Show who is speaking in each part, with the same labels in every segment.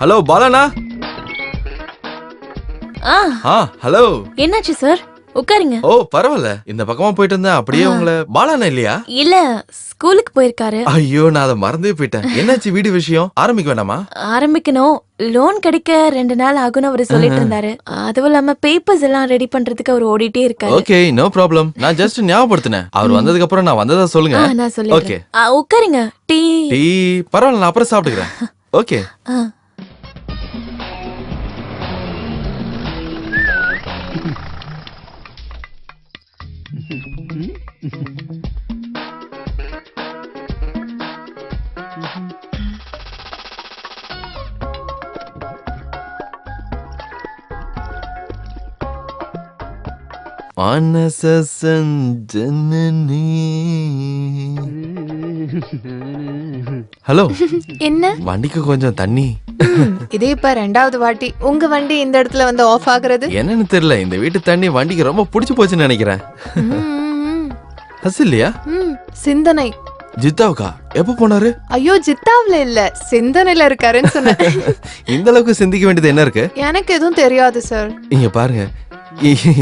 Speaker 1: Hello பாலனா. Hello.
Speaker 2: என்னாச்சு sir? உட்காருங்க.
Speaker 1: ஓ பரவாயில்ல, இந்த பக்கமா போயிட்டு இருந்தேன், அப்படியே உங்களை. பாலனா இல்லையா?
Speaker 2: இல்ல, ஸ்கூலுக்கு போயிருக்காரு.
Speaker 1: ஐயோ, நான் அதை மறந்தே போயிட்டேன். என்னாச்சு வீடு விஷயம்? ஆரம்பிக்க வேண்டாமா?
Speaker 2: ஆரம்பிக்கணும். லோன் கிடைக்க 2 நாள் ஆகும்னு அவரு சொல்லிட்டு இருந்தாரு. அதுவும் இல்லாம பேப்பர்ஸ் எல்லாம் ரெடி பண்றதுக்கு அவர் ஓடிட்டே இருக்காரு.
Speaker 1: Okay, no problem. நான் ஜஸ்ட் ஞாபகப்படுத்தினேன். அவர் வந்ததுக்கு அப்புறம் நான் வந்ததா சொல்லுங்க.
Speaker 2: நான் சொல்லிடுறேன். உட்காருங்க. டீ
Speaker 1: டீ பரவாயில்ல, நான் அப்புறம் சாப்பிட்டுக்கிறேன். ஓகே. ஹலோ.
Speaker 2: என்ன?
Speaker 1: வண்டிக்கு கொஞ்சம் தண்ணி.
Speaker 3: இது இப்ப 2வது வாட்டி உங்க வண்டி இந்த இடத்துல வந்து ஆஃப் ஆகுறது.
Speaker 1: என்னன்னு தெரியல, இந்த வீட்டு தண்ணி வண்டிக்கு ரொம்ப பிடிச்சு போச்சுன்னு நினைக்கிறேன். இல்லையா?
Speaker 3: சிந்தனை.
Speaker 1: ஜித்தாவுக்கா? எப்ப போனாரு?
Speaker 3: ஐயோ, ஜித்தாவுல இல்ல, சிந்தனையில இருக்காருன்னு சொன்னேன்.
Speaker 1: இந்த அளவுக்கு சிந்திக்க வேண்டியது என்ன இருக்கு?
Speaker 3: எனக்கு எதுவும் தெரியாது சார்.
Speaker 1: இங்க பாருங்க,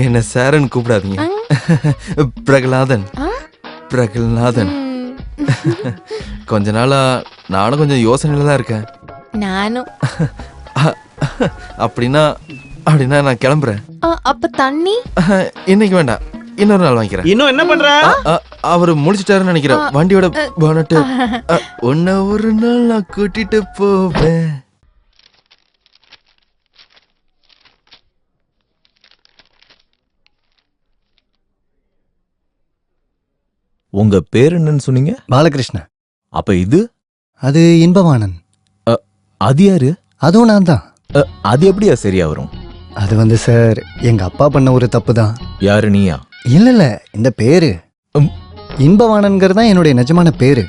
Speaker 1: என்ன சாரன் கூப்பிடாதீங்க. பிரகலாதன். பிரகலாதன். கொஞ்ச நாளா நானும் கொஞ்சம் யோசனையில தான் இருக்கேன்.
Speaker 3: நானும்.
Speaker 1: அப்படின்னா நான் கிளம்புறேன்.
Speaker 3: அப்ப தண்ணி
Speaker 1: இன்னைக்கு வேண்டாம், இன்னொரு நாள் வாங்கிக்கிறேன்.
Speaker 4: இன்னும் என்ன பண்ற?
Speaker 1: அவரு முடிச்சிட்டாருன்னு நினைக்கிறேன். வண்டியோட போனட்டு. உன்ன ஒரு நாள் நான் கூட்டிட்டு போவேன்.
Speaker 5: உங்க பேர் என்னன்னு சொன்னீங்க?
Speaker 6: பாலகிருஷ்ணன்.
Speaker 5: அப்ப இது?
Speaker 6: அது இன்பவாணன்.
Speaker 5: அது யாரு?
Speaker 6: அதுவும் நான் தான்.
Speaker 5: அது எப்படியா சரியா வரும்?
Speaker 6: அது சார், எங்க அப்பா பண்ண ஒரு தப்பு தான்.
Speaker 5: யாரு, நீயா?
Speaker 6: இல்ல, இந்த பேரு இன்பவாணன்கிறது தான் என்னுடைய நிஜமான பேரு.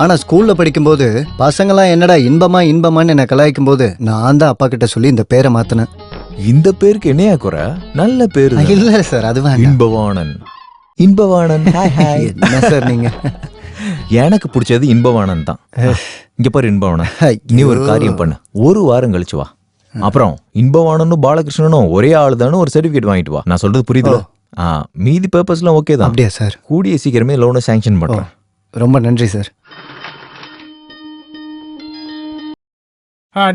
Speaker 6: ஆனா ஸ்கூல்ல படிக்கும்போது பசங்களாம் என்னடா இன்பமான்னு என்ன கலாய்க்கும் போது நான் தான் அப்பா கிட்ட சொல்லி இந்த பேரை மாத்தினேன்.
Speaker 5: இந்த பேருக்கு என்னையா குறை? நல்ல பேரு.
Speaker 6: இல்ல சார், அது
Speaker 5: இன்பவாணன். இன்பவாணன்.
Speaker 6: என்ன சார் நீங்க?
Speaker 5: எனக்கு பிடிச்சது இன்பவாணன் தான். இங்க பாரு இன்பவாணன், நீ ஒரு காரியம் பண்ணு, ஒரு வாரம் கழிச்சு வா. அப்புறம் இன்பவாணனும் பாலகிருஷ்ணனும் ஒரே ஆளுதானு ஒரு சர்டிபிகேட் வாங்கிட்டு வா. நான் சொல்றது புரியுது? மீதி பேப்பர்ஸ்லாம் ஓகே தான்.
Speaker 6: அப்படியா சார்?
Speaker 5: கூடிய சீக்கிரமே லோனை சாங்ஷன் பண்றேன்.
Speaker 6: ரொம்ப நன்றி சார்.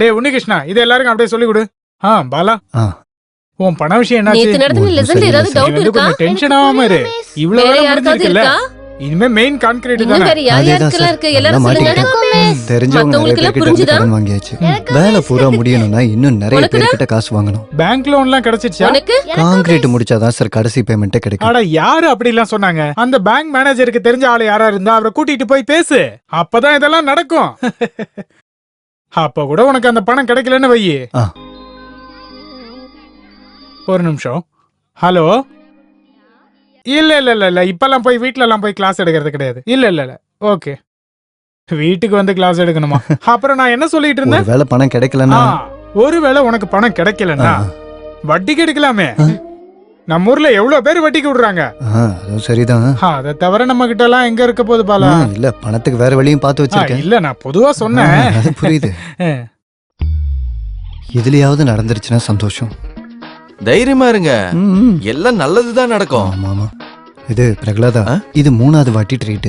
Speaker 4: டே உன்னிகிருஷ்ணா, இது எல்லாருக்கும் அப்படியே சொல்லி கொடு. பாலா, உன் பண விஷயம் என்னாச்சு? டென்ஷன் ஆகாம இரு. இவ்வளவு வேலை முடிஞ்சிருக்குல்ல, இனிமே மெயின் கான்கிரீட் தானே.
Speaker 6: தெரிஞ்சவங்க வாங்கியாச்சு. வேலை பூரா முடியணும்னா இன்னும் நிறைய பேர்கிட்ட காசு வாங்கணும்.
Speaker 4: பேங்க் லோன் எல்லாம் கிடைச்சிருச்சா?
Speaker 6: கான்கிரீட் முடிச்சாதான் சார் கடைசி பேமெண்ட் கிடைக்கும்.
Speaker 4: அட யாரு அப்படி எல்லாம் சொன்னாங்க? அந்த பேங்க் மேனேஜருக்கு தெரிஞ்ச ஆளு யாரா இருந்தா அவரை கூட்டிட்டு போய் பேசு, அப்பதான் இதெல்லாம் நடக்கும். அப்ப கூட உனக்கு அந்த பணம் கிடைக்கலன்னு வை. ஒரு நிமிஷம். ஹலோ. இல்ல இப்பெல்லாம் போய் வீட்ல எல்லாம் போய் கிளாஸ் எடுக்கிறது கிடையாது. இல்ல ஓகே, வீட்டுக்கு வந்து கிளாஸ் எடுக்கணுமா? அப்புறம் நான் என்ன சொல்லிட்டு இருந்தேன்?
Speaker 6: வேலை பணம் கிடைக்கலன்னா,
Speaker 4: ஒருவேளை உனக்கு பணம் கிடைக்கலன்னா வட்டிக்கு எடுக்கலாமே. நம்ம ஊர்ல எவ்வளவு பேர் வட்டிக்கு விடுறாங்க.
Speaker 6: சரிதான்.
Speaker 4: அதை தவிர நம்ம கிட்ட எல்லாம் எங்க இருக்க போது பாலா?
Speaker 6: இல்ல, பணத்துக்கு வேற வழியும் பார்த்து வச்சிருக்கேன்.
Speaker 4: இல்ல, நான் பொதுவா சொன்னேன்.
Speaker 6: புரியுது. இதுலயாவது நடந்துருச்சுன்னா சந்தோஷம்.
Speaker 1: தைரியமா இருங்க, எல்லாம் நல்லதுதான் நடக்கும்.
Speaker 6: ஆமா. இது பிரகலாதா, இது 3வது வாட்டி ட்ரீட்.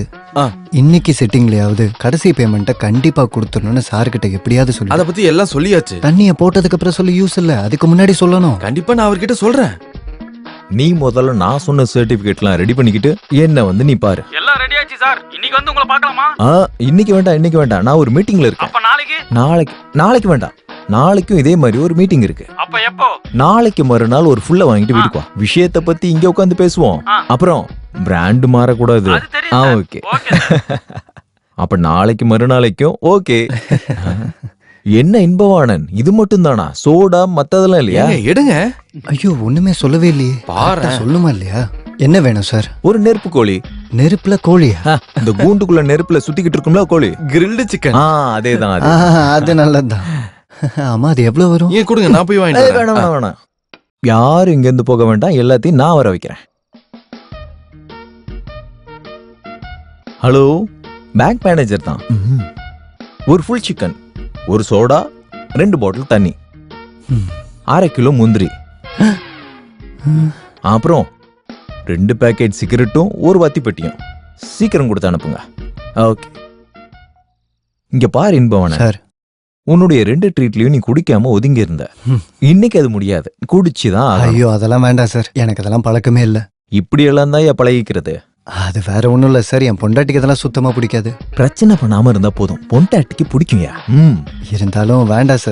Speaker 6: இன்னைக்கு செட்டிங்லயாவது கடைசி பேமெண்ட்டை கண்டிப்பா கொடுத்துடணும்னு சார் கிட்ட எப்படியாவது சொல்லி.
Speaker 1: அத பத்தி எல்லாம் சொல்லியாச்சு.
Speaker 6: தண்ணிய போட்டதுக்கு அப்புறம் சொல்லி யூஸ் இல்ல, அதுக்கு முன்னாடி சொல்லணும்.
Speaker 1: கண்டிப்பா நான் அவர்கிட்ட சொல்றேன்.
Speaker 5: நீ முதல்ல நான் சொன்ன சர்டிபிகேட்லாம் ரெடி பண்ணிக்கிட்டு என்ன வந்து நீ பாரு.
Speaker 4: எல்லாம் ரெடி ஆச்சு சார். இன்னைக்கு வந்து உங்களை பார்க்கலாமா?
Speaker 5: இன்னைக்கு வேண்டாம், நான் ஒரு மீட்டிங்ல இருக்கேன்.
Speaker 4: அப்ப
Speaker 5: நாளைக்கு வேண்டாம். நாளைக்கும் இதே மாதிரி ஒரு மீட்டிங் இருக்கு.
Speaker 4: அப்ப எப்போ?
Speaker 5: நாளைக்கு மறுநாள் ஒரு ஃபுல்ல வாங்கிட்டு வீட்டுக்கு வா. விஷயத்தை பத்தி இங்க உட்காந்து பேசுவோம். அப்புறம் பிராண்ட் மாறக்கூடாது. ஓகே. அப்ப நாளைக்கு மறுநாளைக்கும் ஓகே. என்ன இன்பவாணன், இது மட்டும் தானா? சோடா மத்ததெல்லாம் இல்லையா?
Speaker 1: எடுங்க.
Speaker 6: ஐயோ, ஒண்ணுமே சொல்லவே இல்லையே. பாரு, சொல்லுமா இல்லையா? என்ன வேணும் சார்?
Speaker 5: ஒரு நெருப்பு கோழி.
Speaker 6: நெருப்புல கோழியா?
Speaker 5: இந்த கூண்டுக்குள்ள நெருப்புல சுத்திக்கிட்டு இருக்கும்ல கோழி.
Speaker 1: Grilled chicken.
Speaker 5: அதேதான்.
Speaker 6: அது நல்லதுதான். ஆமா, அது எவ்வளவு வரும்?
Speaker 1: ஏன் கொடுங்க, நான் போய் வாங்கிட்டு வரேன்.
Speaker 5: வேணாம். யாரும் இங்க இருந்து போக வேண்டாம், எல்லாத்தையும் நான் வர வைக்கிறேன். ஹலோ, பேங்க் மேனேஜர் தான். ஒரு ஃபுல் சிக்கன், ஒரு சோடா, 2 பாட்டில் தண்ணி,
Speaker 6: ம்.
Speaker 5: 1/2 கிலோ முந்திரி, அப்புறம் 2 பேக்கெட் சிகரெட்டும் 1 வத்தி பெட்டியும். சீக்கிரம் கொடுத்து அனுப்புங்க. ஓகே. இங்க பாரு இன்பவன,
Speaker 6: சார்
Speaker 5: உன்னுடைய 2 ட்ரீட்லயும் நீ குடிக்காம ஒதுங்கி இருந்த.
Speaker 6: ம்.
Speaker 5: இன்னைக்கு அது முடியாது, குடிச்சுதான் ஆகணும்.
Speaker 6: ஐயோ அதெல்லாம் வேண்டாம் சார், எனக்கு அதெல்லாம் பழக்கமே இல்லை.
Speaker 5: இப்படி எல்லாம் தான் பழகிக்கிறது.
Speaker 6: அது வேற ஒண்ணும் இல்ல சார், என் பொண்டாட்டிக்கு அதெல்லாம் சுத்தமா பிடிக்காது.
Speaker 5: பிரச்சனை பண்ணாம இருந்தா போதும், பொண்டாட்டிக்கு பிடிக்கும்யா.
Speaker 6: இருந்தாலும் வேண்டாம்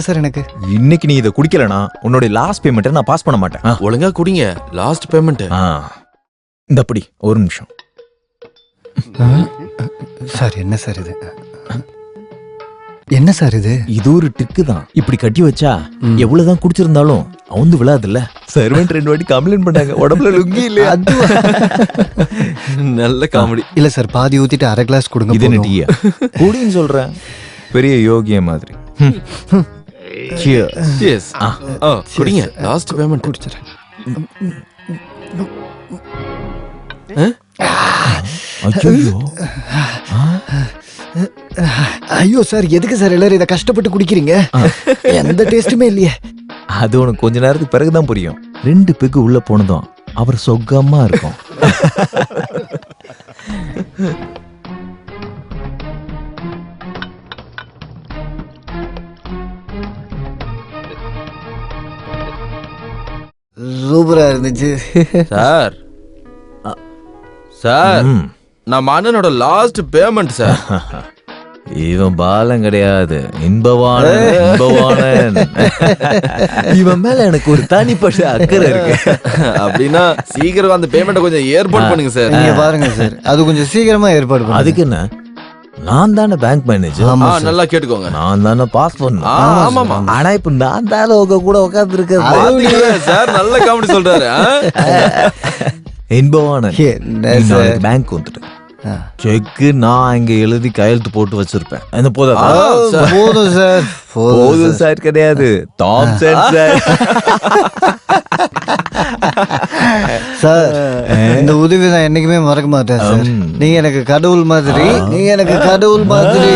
Speaker 6: சார் எனக்கு.
Speaker 5: இன்னைக்கு நீ இதை குடிக்கலனா உன்னுடைய லாஸ்ட் பேமெண்ட்டை நான் பாஸ் பண்ண மாட்டேன்.
Speaker 1: ஒழுங்கா குடிங்க, லாஸ்ட் பேமெண்ட்.
Speaker 5: இந்த அப்படி ஒரு நிமிஷம்.
Speaker 6: சார் என்ன சார் இது? என்ன சார் இது?
Speaker 5: இது ஒரு ட்ரிக்கு தான். இப்படி கட்டி வச்சா எவ்வளவுதான் குடிச்சிருந்தாலும் அவுந்து விழாதுல்ல. சர்வெண்ட் 2 வாட்டி கம்ப்ளைண்ட் பண்ணாங்க, உடம்புல லுங்கி இல்ல.
Speaker 1: நல்ல காமெடி.
Speaker 6: இல்ல சார், பாதி ஊத்திட்டு 1/2 கிளாஸ் கொடுங்க.
Speaker 5: இது என்ன டீயா? குடின்னு சொல்றேன், பெரிய யோகிய மாதிரி.
Speaker 1: Cheers. குடிங்க, லாஸ்ட் பேமெண்ட்.
Speaker 6: குடிச்சிடுறேன்.
Speaker 5: ஐயோ
Speaker 6: ஐயோ சார், எதுக்கு சார் எல்லாரும் இதை கஷ்டப்பட்டு குடிக்கிறீங்க? எந்த டேஸ்டுமே இல்லையே.
Speaker 5: அது உனக்கு கொஞ்ச நேரத்துக்கு பிறகுதான் புரியும். 2 பெக்கு உள்ள போனதும் அவர் சொக்கமா இருக்கும்.
Speaker 6: சூப்பரா இருந்துச்சு
Speaker 1: சார். சார், நம்ம அண்ணனோட லாஸ்ட் பேமெண்ட் சார்.
Speaker 5: இவன் பாலம் கிடையாது, இன்பவாணன். இவன் மேல எனக்கு ஒரு தனிப்பட்ட அக்கறை இருக்கு.
Speaker 1: அப்படின்னா சீக்கிரம் அந்த பேமெண்ட்டை கொஞ்சம் ஏற்பாடு பண்ணுங்க சார்.
Speaker 6: நீங்க பாருங்க சார், அது கொஞ்சம் சீக்கிரமா ஏற்பாடு பண்ணுங்க.
Speaker 5: அதுக்கு என்ன, நான் தானே பேங்க் மேனேஜர்.
Speaker 1: நல்லா கேட்டுக்கோங்க.
Speaker 5: நான் தானே பாஸ் பண்ணேன்.
Speaker 1: ஆமாமா.
Speaker 5: ஆனா இப்ப நான் தானே உங்க கூட உட்கார்ந்து இருக்கேன்.
Speaker 1: சார் நல்ல காமெடி சொல்றாரு.
Speaker 5: இன்பவாணன்,
Speaker 6: என்ன சார்?
Speaker 5: பேங்க் வந்துட்டு செக்கு நான் இங்க எழுதி கையெழுத்து போட்டு வச்சிருப்பேன். என்ன போதும்
Speaker 6: சார்,
Speaker 5: போதும் சார் கிடையாது, தாம்சன் சார்.
Speaker 6: சார் இந்த உதவி நான் என்னைக்குமே மறக்க மாட்டேன் சார். நீங்க எனக்கு கடவுள் மாதிரி, நீங்க எனக்கு கடவுள் மாதிரி.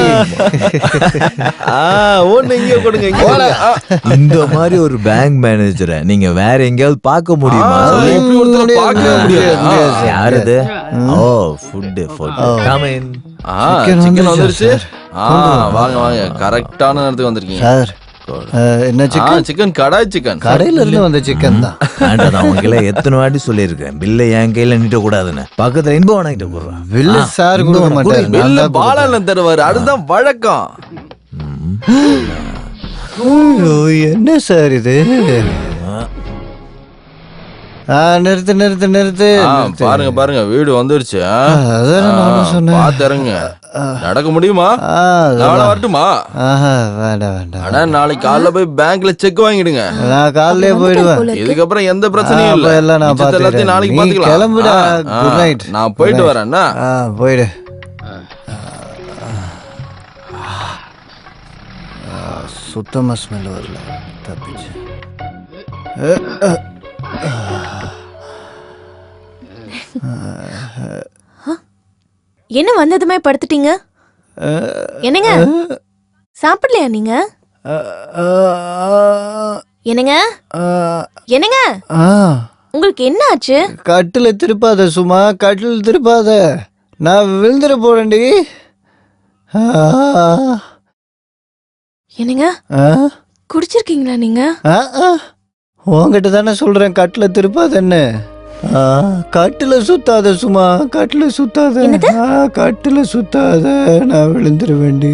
Speaker 1: ஒண்ணு இங்க கொடுங்க, இங்க கொடுங்க.
Speaker 5: இந்த மாதிரி ஒரு பேங்க் மேனேஜரை நீங்க வேற எங்கேயாவது பார்க்க முடியுமா?
Speaker 1: இப்படி ஒருத்தரை பார்க்கவே முடியாது.
Speaker 5: யாரு இது? ஓ, ஃபுட் கம் இன்.
Speaker 1: சிக்கன் வந்துருச்சு. வாங்க வாங்க, கரெக்டான நேரத்துக்கு வந்திருக்கீங்க
Speaker 6: சார். என்ன சிக்கன்?
Speaker 1: சிக்கன், கடாய் சிக்கன்.
Speaker 6: கடையில இருந்து வந்த சிக்கன் தான்.
Speaker 5: நான் உங்களை எத்தனை வாட்டி சொல்லியிருக்கேன், பில்லை என் கையில நீட்ட கூடாதுன்னு. பக்கத்துல இன்பவன் கிட்ட போடுறான்.
Speaker 6: பில்லு சார் கொடுக்க மாட்டாரு,
Speaker 1: பில்லு பாலால தருவாரு, அதுதான் வழக்கம்.
Speaker 6: என்ன சார் இது? நிறுத்து நிறுத்து நிறுத்து.
Speaker 1: பாருங்க பாருங்க, வீடு வந்துருச்சு.
Speaker 6: அதான் நானும் சொன்னேன்.
Speaker 1: பாத்துறங்க, நடக்க முடியுமா? வரட்டுமா?
Speaker 6: வேண்டாம் வேண்டாம்.
Speaker 1: ஆனா நாளைக்கு காலைல போய் பேங்க்ல செக் வாங்கிடுங்க.
Speaker 6: நான் காலையிலே போயிடுவேன்.
Speaker 1: இதுக்கப்புறம் எந்த பிரச்சனையும் இல்ல.
Speaker 6: எல்லாம் நான்
Speaker 1: எல்லாத்தையும் நாளைக்கு பாத்துக்கலாம்.
Speaker 6: கிளம்புடா. Good night.
Speaker 1: நான் போயிட்டு வரேன்னா
Speaker 6: போயிடு. சுத்தமா ஸ்மெல் வரல, தப்பிச்சு.
Speaker 2: என்ன வந்ததுமே படுத்துட்டீங்க? என்னங்க சாப்பிடலையா நீங்க? என்னங்க என்னங்க உங்களுக்கு என்ன ஆச்சு?
Speaker 6: கட்டில திருப்பாத சும்மா, கட்டில் திருப்பாத. நான் விழுந்துட போறேன்டி.
Speaker 2: என்னங்க குடிச்சிருக்கீங்களா நீங்க?
Speaker 6: உங்ககிட்ட தானே சொல்றேன் கட்டில திருப்பாதன்னு. கட்டில சுத்தாத சும்மா, கட்டில சுத்தாத. கட்டில சுத்தாத, நான் விழுந்துட வேண்டி.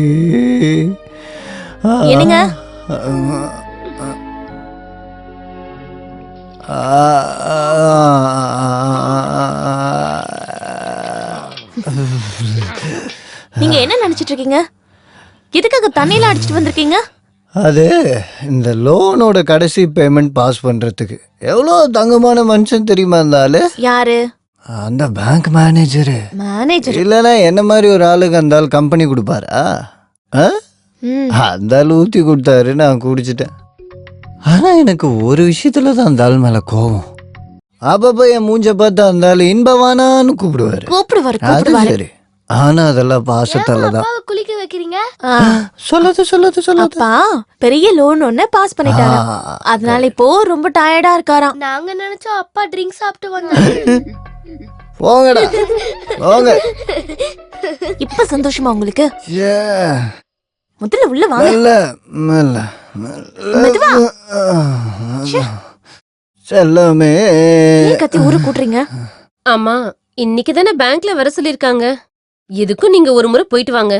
Speaker 2: என்னங்க நீங்க என்ன நினைச்சிட்டு இருக்கீங்க? எதுக்காக தண்ணியில அடிச்சிட்டு வந்திருக்கீங்க?
Speaker 6: அது இந்த லோனோட கடைசி பேமெண்ட் பாஸ் பண்றதுக்கு. எவ்வளோ தங்கமான மனுஷன் தெரியுமா இருந்தாலு?
Speaker 2: யாரு?
Speaker 6: அந்த பேங்க் மேனேஜரு.
Speaker 2: மேனேஜர்
Speaker 6: இல்லைன்னா என்ன மாதிரி ஒரு ஆளுக்கு அந்த ஆள் கம்பெனி கொடுப்பாரா? அந்த ஆள் ஊற்றி கொடுத்தாரு, நான் குடிச்சிட்டேன். ஆனா எனக்கு ஒரு விஷயத்துல தான் அந்த ஆள் மேல கோவம். அப்பப்ப என் மூஞ்ச பார்த்து அந்த ஆள் இன்பவானான்னு கூப்பிடுவாரு.
Speaker 2: கூப்பிடுவாரு
Speaker 6: அது சரி. ஆனா அதெல்லாம் பாசத்தால தான்.
Speaker 7: குளிக்க வைக்கிறீங்க?
Speaker 6: சொல்லாது
Speaker 2: அப்பா பெரிய லோன் ஒண்ணு பாஸ் பண்ணிட்டாரு. அதனால இப்போ ரொம்ப டயர்டா இருக்காராம்.
Speaker 7: நாங்க நினைச்சோம் அப்பா ட்ரிங்க் சாப்பிட்டு வந்தாங்க.
Speaker 6: போங்கடா போங்க.
Speaker 2: இப்ப சந்தோஷமா உங்களுக்கு?
Speaker 6: ஏ,
Speaker 2: முதல்ல உள்ள வாங்க.
Speaker 6: மெல்ல மெல்ல
Speaker 2: மெதுவா.
Speaker 6: செல்லமே.
Speaker 2: ஏன் கத்தி ஊரு கூட்டுறீங்க?
Speaker 8: ஆமா, இன்னைக்கு தானே பேங்க்ல வர சொல்லிருக்காங்க. எதுக்கும் நீங்க ஒரு முறை போயிட்டு வாங்க.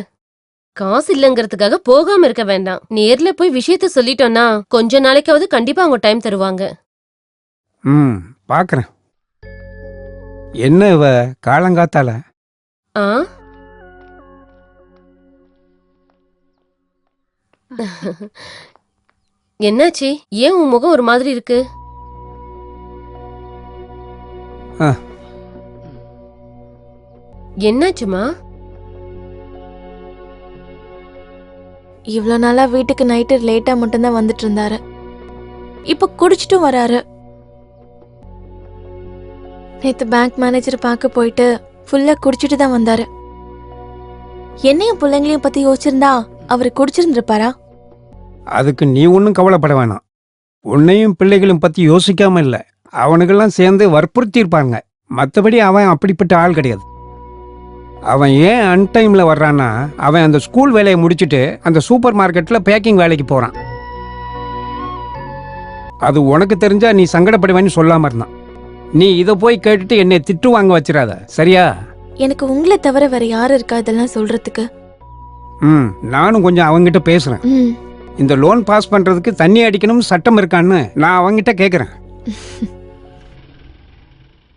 Speaker 8: காசு இல்லங்கிறதுக்காக போகாம இருக்க வேண்டாம். நேர்ல போய் விஷயத்த சொல்லிட்டோம்னா கொஞ்ச நாளைக்காவது கண்டிப்பா அவங்க டைம் தருவாங்க.
Speaker 9: பாக்குறேன். என்ன இவ காலங்காத்தால?
Speaker 8: ஆ என்னாச்சு? ஏன் உன் முகம் ஒரு மாதிரி இருக்கு? என்னாச்சுமா?
Speaker 2: இவ்ளோ நாளா வீட்டுக்கு நைட்டு லேட்டா மட்டும்தான் வந்துட்டு இருந்தாரு. இப்ப குடிச்சிட்டும் வராரு. நேத்து பேங்க் மேனேஜர் பார்க்க போயிட்டு ஃபுல்லா குடிச்சிட்டு தான் வந்தாரு. என்னையும் பிள்ளைங்களையும் பத்தி யோசிச்சிருந்தா அவரு குடிச்சிருந்திருப்பாரா?
Speaker 9: அதுக்கு நீ ஒன்றும் கவலைப்பட வேணாம். உன்னையும் பிள்ளைகளும் பத்தி யோசிக்காம இல்ல, அவனுக்கெல்லாம் சேர்ந்து வற்புறுத்தியிருப்பாங்க. மற்றபடி அவன் அப்படிப்பட்ட ஆள் கிடையாது. அவன் ஏன் அன்டைம்ல வர்றான்னா, அவன் அந்த ஸ்கூல் வேலையை முடிச்சுட்டு அந்த சூப்பர் மார்க்கெட்ல பேக்கிங் வேலைக்கு போறான். அது உனக்கு தெரிஞ்சா நீ சங்கடப்படுவேன்னு சொல்லாம இருந்தான். நீ இதை போய் கேட்டுட்டு என்னை திட்டு வாங்க வச்சிடாத, சரியா?
Speaker 2: எனக்கு உங்களை தவிர வேற யாரு இருக்கா இதெல்லாம் சொல்றதுக்கு?
Speaker 9: நானும் கொஞ்சம் அவங்கிட்ட பேசுறேன். இந்த லோன் பாஸ் பண்றதுக்கு தண்ணி அடிக்கணும் சட்டம் இருக்கான்னு நான் அவங்கிட்ட கேக்குறேன்.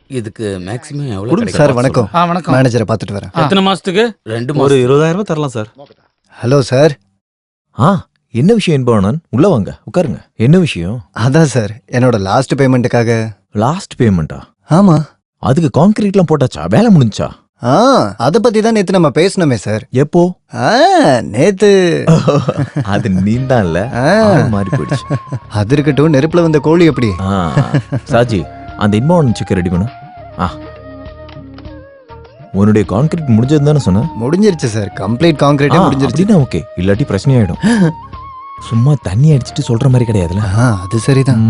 Speaker 10: இதுக்கு மேக்ஸிமம் எவ்வளவு
Speaker 6: கொடுங்க
Speaker 10: கிடைக்கும்?
Speaker 6: சார். வணக்கம்.
Speaker 4: வணக்கம்.
Speaker 6: மேனேஜரை பார்த்துட்டு வரேன்.
Speaker 4: எத்தனை மாசத்துக்கு?
Speaker 10: 2
Speaker 1: ஒரு
Speaker 10: மாசம்.
Speaker 1: 20,000 தரலாம் சார்.
Speaker 6: Hello sir.
Speaker 5: என்ன விஷயம் என்பவனன்? உள்ள வாங்க, உட்காருங்க. என்ன விஷயம்?
Speaker 6: அதான் சார், என்னோட லாஸ்ட் பேமெண்ட்டுக்காக.
Speaker 5: லாஸ்ட் பேமெண்டா?
Speaker 6: ஆமா.
Speaker 5: அதுக்கு கான்கிரீட்லாம் போட்டாச்சா? வேலை முடிஞ்சா?
Speaker 6: அத பத்தி தான் நேத்து நம்ம பேசணுமே சார்.
Speaker 5: எப்போ?
Speaker 6: நேத்து.
Speaker 5: அது நீந்தான்ல, மாறி போயிடுச்சு.
Speaker 6: அது இருக்கட்டும், நெருப்புல வந்த கோழி எப்படி?
Speaker 5: சாஜி, அந்த இன்பார்ன் செக் ரெடி பண்ணு. உன்னுடைய கான்கிரீட் முடிஞ்சது தானே சொன்ன?
Speaker 6: முடிஞ்சிருச்சு சார், கம்ப்ளீட் கான்கிரீட்டே முடிஞ்சிருச்சு.
Speaker 5: ஓகே, இல்லாட்டி பிரச்சனை ஆயிடும். சும்மா தண்ணி அடிச்சிட்டு சொல்ற மாதிரி கிடையாதுல்ல.
Speaker 6: அது சரிதான்.